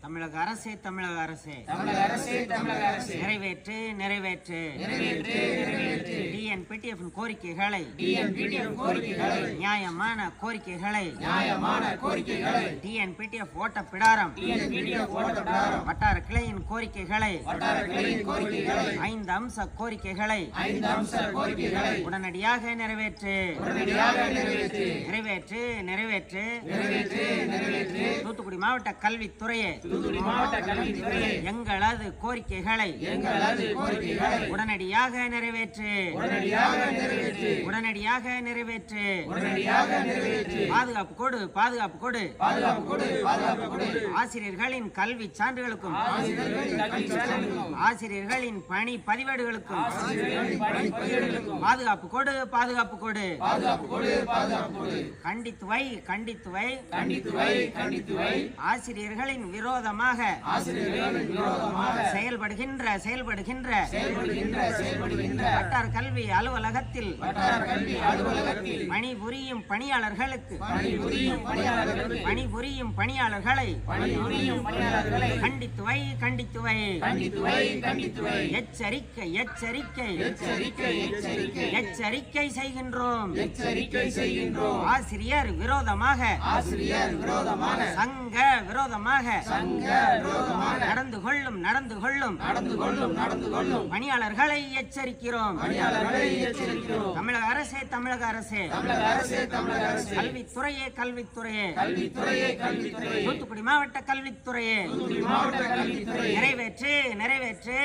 தமிழக அரசே தமிழக அரசே நிறைவேற்று நிறைவேற்று டிஎன்பிடிஎஃப் கோரிக்கைகளை நியாயமான கோரிக்கைகளை டிஎன்பிடிஎஃப் ஓட்டப்பிடாரம் வட்டார கிளையின் கோரிக்கைகளை 5 அம்ச கோரிக்கைகளை உடனடியாக நிறைவேற்று நிறைவேற்று நிறைவேற்று தூத்துக்குடி மாவட்ட கல்வித்துறையே எங்களது கோரிக்கைகளை உடனடியாக நிறைவேற்று உடனடியாக நிறைவேற்று பாதுகாப்பு கொடு பாதுகாப்பு கொடு ஆசிரியர்களின் கல்வி சான்றுகளுக்கும் ஆசிரியர்களின் பணி பதிவேடுகளுக்கும் பாதுகாப்பு கொடு பாதுகாப்பு கொடு கண்டித்து வை கண்டித்து வை ஆசிரியர்களின் விரோதமாக செயல்படுகின்ற வட்டார கல்வி அலுவலகத்தில் பணிபுரியும் பணியாளர்களுக்கு பணிபுரியும் பணியாளர்களை கண்டித்து வை கண்டித்து வை எச்சரிக்கை எச்சரிக்கை எச்சரிக்கை செய்கின்றோம் ஆசிரியர் விரோதமாக சங்க விரோதமாக நடந்து கொள்ளும் பணியாளர்களை எச்சரிக்கிறோம் தமிழக அரசே கல்வித்துறையே தூத்துக்குடி மாவட்ட கல்வித்துறையே நிறைவேற்று